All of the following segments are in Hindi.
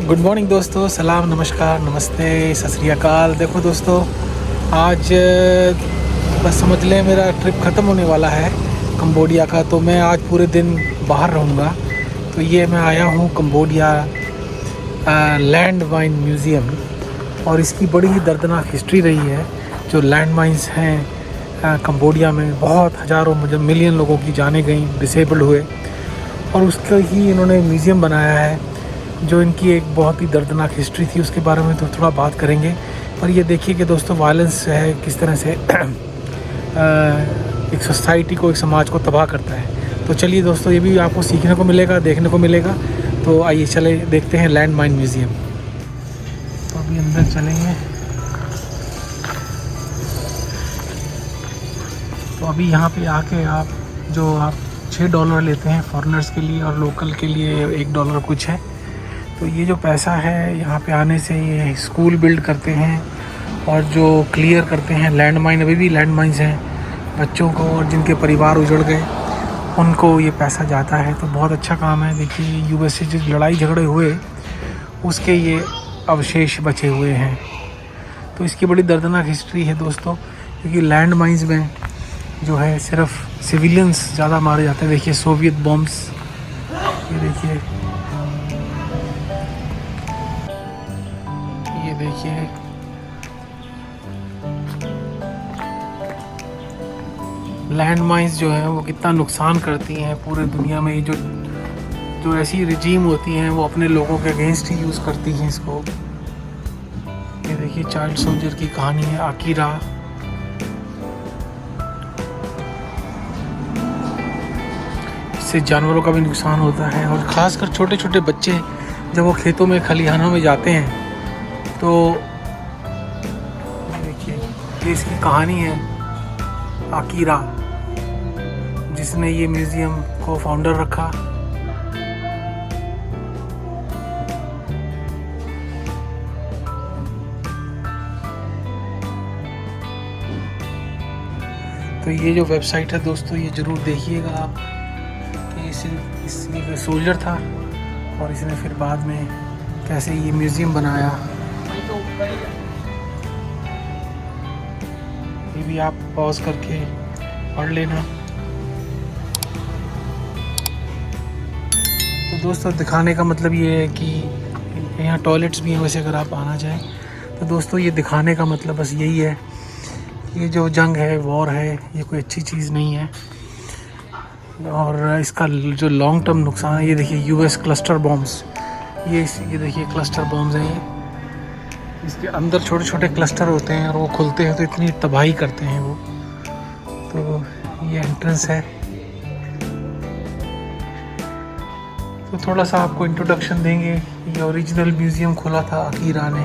गुड मॉर्निंग दोस्तों, सलाम, नमस्कार, नमस्ते, सत श्री अकाल। देखो दोस्तों, आज बस समझ लें मेरा ट्रिप ख़त्म होने वाला है कंबोडिया का। तो मैं आज पूरे दिन बाहर रहूँगा। तो ये मैं आया हूँ कंबोडिया लैंड माइन म्यूज़ियम, और इसकी बड़ी ही दर्दनाक हिस्ट्री रही है। जो लैंड माइंस हैं कंबोडिया में, बहुत हज़ारों मतलब मिलियन लोगों की जानें गई, डिसेबल्ड हुए, और उसका ही इन्होंने म्यूज़ियम बनाया है। जो इनकी एक बहुत ही दर्दनाक हिस्ट्री थी, उसके बारे में तो थोड़ा बात करेंगे। पर ये देखिए कि दोस्तों, वायलेंस है किस तरह से एक सोसाइटी को, एक समाज को तबाह करता है। तो चलिए दोस्तों, ये भी आपको सीखने को मिलेगा, देखने को मिलेगा। तो आइए चले देखते हैं लैंड माइन म्यूज़ियम। तो अभी अंदर चलेंगे। तो अभी यहाँ पे आके आप $6 लेते हैं फॉरेनर्स के लिए, और लोकल के लिए $1 कुछ है। तो ये जो पैसा है, यहाँ पे आने से ये स्कूल बिल्ड करते हैं, और जो क्लियर करते हैं लैंड माइन, अभी भी लैंड माइंस हैं, बच्चों को और जिनके परिवार उजड़ गए उनको ये पैसा जाता है। तो बहुत अच्छा काम है। देखिए, यूएस से जो लड़ाई झगड़े हुए उसके ये अवशेष बचे हुए हैं। तो इसकी बड़ी दर्दनाक हिस्ट्री है दोस्तों, क्योंकि लैंड माइंस में जो है सिर्फ सिविलियंस ज़्यादा मारे जाते हैं। देखिए, सोवियत बॉम्ब्स, ये देखिए, ये देखिए, लैंड माइंस जो है वो कितना नुकसान करती हैं पूरे दुनिया में। जो ऐसी रिजीम होती हैं वो अपने लोगों के अगेंस्ट ही यूज़ करती हैं इसको। ये देखिए, चाइल्ड सोल्जर की कहानी है, आकिरा। इससे जानवरों का भी नुकसान होता है, और ख़ासकर छोटे छोटे बच्चे जब वो खेतों में, खलिहानों में जाते हैं, तो देखिए, ये इसकी कहानी है, आकिरा, जिसने ये म्यूज़ियम को फाउंडर रखा। तो ये जो वेबसाइट है दोस्तों, ये ज़रूर देखिएगा आप, कि ये सिर्फ सोल्जर था, और इसने फिर बाद में कैसे ये म्यूज़ियम बनाया। ये भी आप पॉज करके पढ़ लेना। तो दोस्तों, दिखाने का मतलब ये है कि यहाँ टॉयलेट्स भी हैं, वैसे अगर आप आना चाहें तो। दोस्तों, ये दिखाने का मतलब बस यही है कि ये जो जंग है, वॉर है, ये कोई अच्छी चीज़ नहीं है, और इसका जो लॉन्ग टर्म नुकसान है। ये देखिए, यूएस क्लस्टर बॉम्ब्स, ये देखिए क्लस्टर बॉम्ब्स हैं। ये इसके अंदर छोटे छोटे क्लस्टर होते हैं, और वो खुलते हैं तो इतनी तबाही करते हैं वो। तो ये एंट्रेंस है। तो थोड़ा सा आपको इंट्रोडक्शन देंगे। ये ओरिजिनल म्यूज़ियम खोला था आकिरा ने।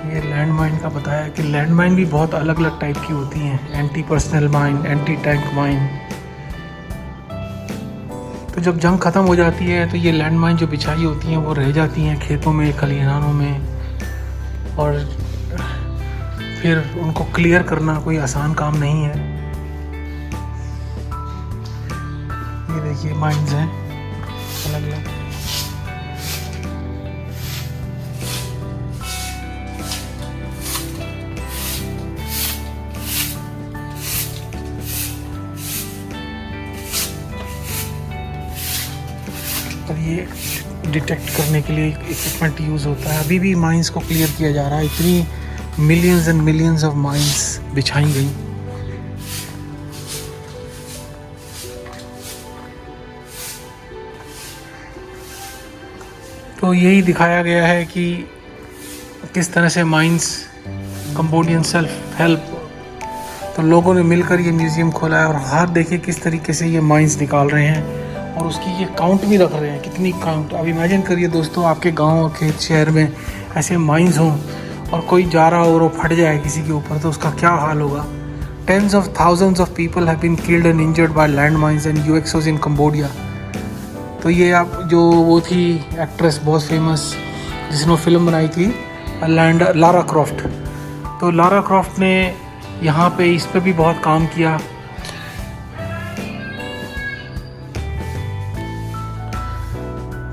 ये लैंड माइन का बताया कि लैंड माइन भी बहुत अलग अलग टाइप की होती हैं। Anti personal mine, anti tank mine. तो जब जंग ख़त्म हो जाती है तो ये लैंड माइन जो बिछाई होती हैं वो रह जाती हैं खेतों में, खलिहानों में, और फिर उनको क्लियर करना कोई आसान काम नहीं है। ये देखिए, माइंस हैं अलग अलग। और ये डिटेक्ट करने के लिए इक्विपमेंट यूज़ होता है। अभी भी माइंस को क्लियर किया जा रहा है। इतनी millions and millions of mines बिछाई गई। तो यही दिखाया गया है कि किस तरह से माइंस, कंबोडियन सेल्फ हेल्प, तो लोगों ने मिलकर ये म्यूज़ियम खोला है। और हाथ देखिए किस तरीके से ये माइंस निकाल रहे हैं, और उसकी ये काउंट भी रख रहे हैं, कितनी काउंट। अब इमेजिन करिए दोस्तों, आपके गांव, खेत, शहर में ऐसे माइंस हों, और कोई जा रहा हो और वो फट जाए किसी के ऊपर, तो उसका क्या हाल होगा। Tens of thousands of people have been killed and injured by land mines and UXOs in Cambodia. तो ये आप जो वो थी एक्ट्रेस बहुत फेमस, जिसने वो फिल्म बनाई थी लारा क्रॉफ्ट, तो लारा क्रॉफ्ट ने यहाँ पे इस पे भी बहुत काम किया।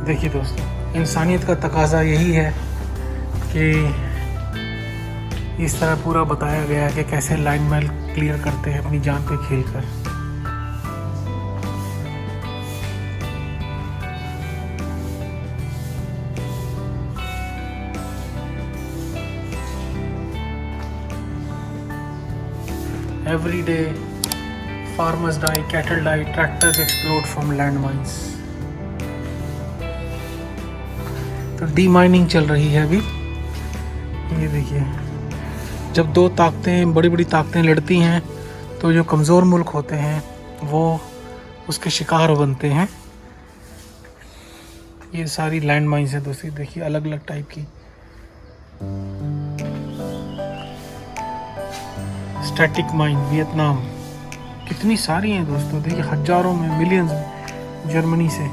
देखिए दोस्तों, इंसानियत का तकाजा यही है कि इस तरह पूरा बताया गया है कि कैसे लाइन मैल क्लियर करते हैं अपनी जान पे खेल कर। Every day farmers die, cattle die, tractors explode from landmines। तो डीमाइनिंग चल रही है अभी। ये देखिए, जब दो ताकतें, बड़ी बड़ी ताकतें लड़ती हैं तो जो कमज़ोर मुल्क होते हैं वो उसके शिकार बनते हैं। ये सारी लैंड माइन्स है दोस्तों, देखिए अलग अलग टाइप की। स्टैटिक माइन वियतनाम, कितनी सारी हैं दोस्तों, देखिए हजारों में, मिलियंस में। जर्मनी से,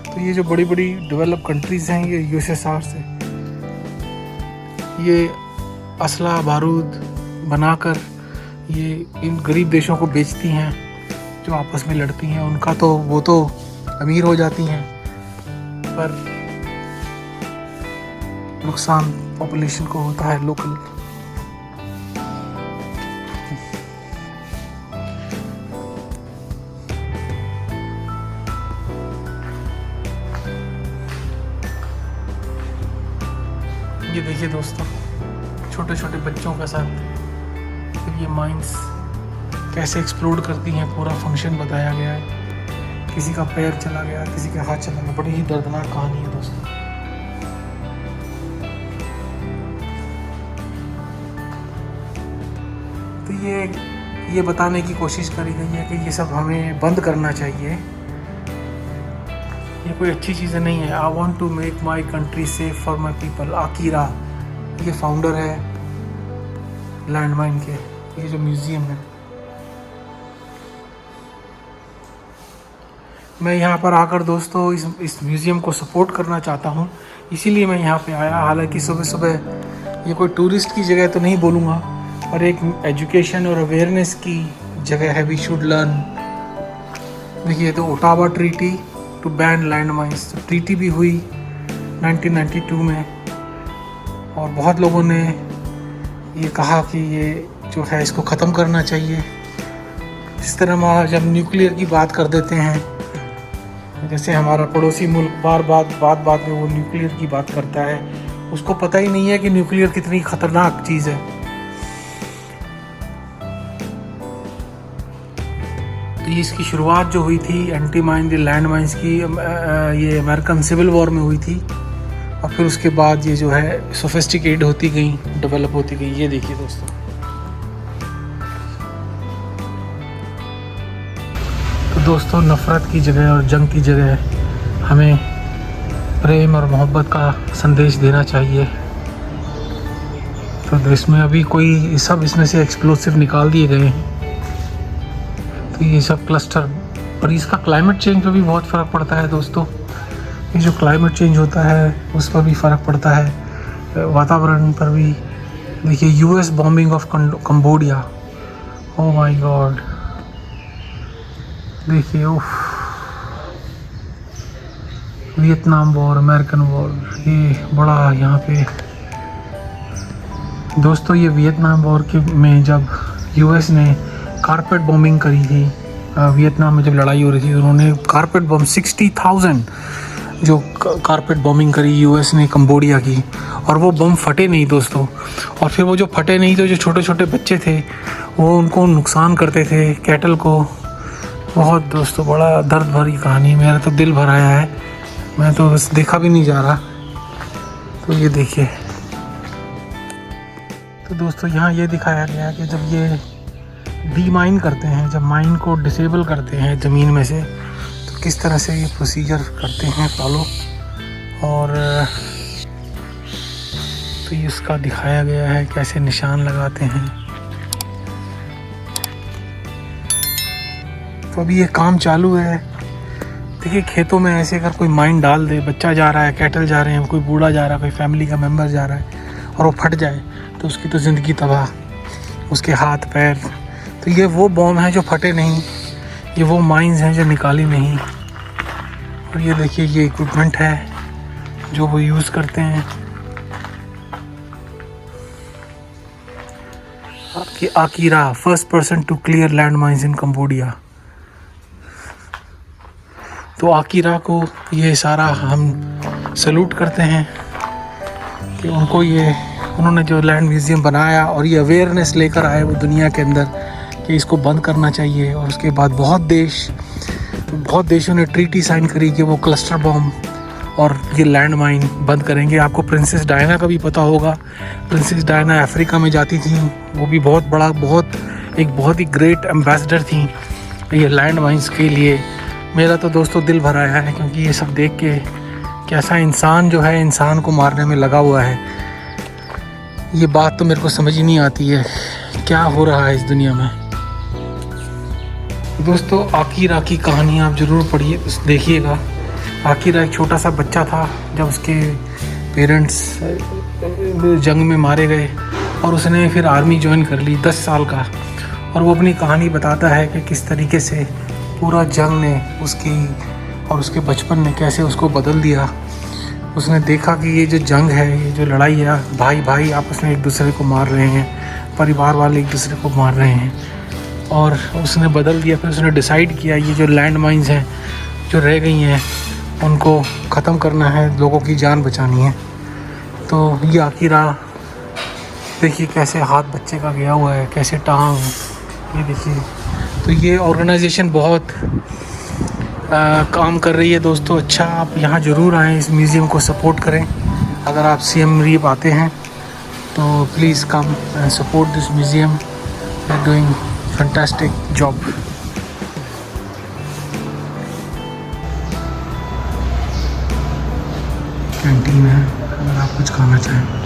तो ये जो बड़ी बड़ी डेवलप कंट्रीज़ हैं, ये यूएसएसआर से ये असला बारूद बनाकर ये इन गरीब देशों को बेचती हैं जो आपस में लड़ती हैं। उनका तो वो तो अमीर हो जाती हैं, पर नुकसान पॉपुलेशन को होता है लोकल। ये देखिए दोस्तों, छोटे छोटे बच्चों के साथ ये माइंस कैसे एक्सप्लोड करती हैं, पूरा फंक्शन बताया गया है। किसी का पैर चला गया, किसी का हाथ चला गया, बड़ी ही दर्दनाक कहानी है दोस्तों। तो ये बताने की कोशिश करी गई है कि ये सब हमें बंद करना चाहिए, ये कोई अच्छी चीज़ नहीं है। I want to make my country safe for my people. Akira, ये फाउंडर है लैंडमाइन के, ये जो म्यूज़ियम है। मैं यहाँ पर आकर दोस्तों इस म्यूज़ियम को सपोर्ट करना चाहता हूँ, इसीलिए मैं यहाँ पे आया। हालांकि सुबह सुबह ये कोई टूरिस्ट की जगह तो नहीं बोलूँगा, पर एक एजुकेशन और अवेयरनेस की जगह है। We should learn. देखिए, तो Ottawa treaty to ban land mines, treaty भी हुई 1992 में, और बहुत लोगों ने ये कहा कि ये जो है इसको ख़त्म करना चाहिए। इस तरह जब न्यूक्लियर की बात कर देते हैं, जैसे हमारा पड़ोसी मुल्क बात में वो न्यूक्लियर की बात करता है, उसको पता ही नहीं है कि न्यूक्लियर कितनी ख़तरनाक चीज़ है। तो इसकी शुरुआत जो हुई थी anti mine the land mines की, ये अमेरिकन सिविल वॉर में हुई थी, और फिर उसके बाद ये जो है सोफिस्टिकेट होती गई, डेवलप होती गई। ये देखिए दोस्तों, तो दोस्तों नफ़रत की जगह और जंग की जगह हमें प्रेम और मोहब्बत का संदेश देना चाहिए। तो इसमें अभी कोई सब इसमें से एक्सप्लोसिव निकाल दिए गए हैं, तो ये सब क्लस्टर, और इसका क्लाइमेट चेंज पे भी बहुत फ़र्क पड़ता है दोस्तों। ये जो क्लाइमेट चेंज होता है उस पर भी फ़र्क पड़ता है, वातावरण पर भी। देखिए, US bombing of Cambodia, oh my God. देखिए, वियतनाम वॉर, अमेरिकन वॉर, ये बड़ा यहाँ पे दोस्तों, ये वियतनाम वॉर के में जब यूएस ने कारपेट बॉम्बिंग करी थी, वियतनाम में जब लड़ाई हो रही थी, उन्होंने कारपेट बम 60,000 जो कारपेट बॉम्बिंग करी यूएस ने कंबोडिया की, और वो बम फटे नहीं दोस्तों। और फिर वो जो फटे नहीं तो जो छोटे छोटे बच्चे थे वो उनको नुकसान करते थे, कैटल को। बहुत दोस्तों बड़ा दर्द भरी कहानी, मेरा तो दिल भर आया है, मैं तो बस देखा भी नहीं जा रहा। तो ये देखिए, तो दोस्तों यहाँ ये दिखाया गया है कि जब ये डीमाइन करते हैं, जब माइन को डिसेबल करते हैं ज़मीन में से, तो किस तरह से ये प्रोसीजर करते हैं फॉलो। और तो ये उसका दिखाया गया है कैसे निशान लगाते हैं। तो अभी ये काम चालू है। देखिए, खेतों में ऐसे अगर कोई माइन डाल दे, बच्चा जा रहा है, कैटल जा रहे हैं, कोई बूढ़ा जा रहा है, कोई फैमिली का मेम्बर जा रहा है, और वो फट जाए तो उसकी तो ज़िंदगी तबाह, उसके हाथ पैर। तो ये वो बॉम्ब हैं जो फटे नहीं, ये वो माइंस हैं जो निकाली नहीं। और ये देखिए, ये इक्विपमेंट है जो वो यूज़ करते हैं। Aki Ra first person to clear land mines in Cambodia. तो आकीरा को ये सारा हम सल्यूट करते हैं कि उनको ये उन्होंने जो लैंड म्यूज़ियम बनाया और ये अवेयरनेस लेकर आए वो दुनिया के अंदर कि इसको बंद करना चाहिए। और उसके बाद बहुत देशों ने ट्रीटी साइन करी कि वो क्लस्टर बॉम्ब और ये लैंड माइन बंद करेंगे। आपको प्रिंसेस डायना का भी पता होगा। प्रिंसेस डायना अफ्रीका में जाती थी, वो भी बहुत ही ग्रेट एम्बेसडर थी ये लैंड माइंस के लिए। मेरा तो दोस्तों दिल भर आया है, क्योंकि ये सब देख के कैसा इंसान जो है इंसान को मारने में लगा हुआ है। ये बात तो मेरे को समझ ही नहीं आती है क्या हो रहा है इस दुनिया में। दोस्तों आकीरा की कहानी आप ज़रूर पढ़िए, देखिएगा। आकीरा एक छोटा सा बच्चा था जब उसके पेरेंट्स जंग में मारे गए और उसने फिर आर्मी ज्वाइन कर ली 10 साल का। और वो अपनी कहानी बताता है कि किस तरीके से पूरा जंग ने उसकी और उसके बचपन ने कैसे उसको बदल दिया। उसने देखा कि ये जो जंग है, ये जो लड़ाई है, भाई आपस में एक दूसरे को मार रहे हैं, परिवार वाले एक दूसरे को मार रहे हैं, और उसने बदल दिया। फिर उसने डिसाइड किया ये जो लैंड माइंस हैं जो रह गई हैं उनको ख़त्म करना है, लोगों की जान बचानी है। तो ये आकीरा देखिए कैसे हाथ बच्चे का गया हुआ है, कैसे टांग, ये देखिए। तो ये ऑर्गेनाइजेशन बहुत काम कर रही है दोस्तों। अच्छा, आप यहाँ ज़रूर आएँ, इस म्यूज़ियम को सपोर्ट करें। अगर आप सीएम रीप आते हैं तो please come and support this museum, they are doing fantastic job. Canteen है अगर आप कुछ खाना चाहें।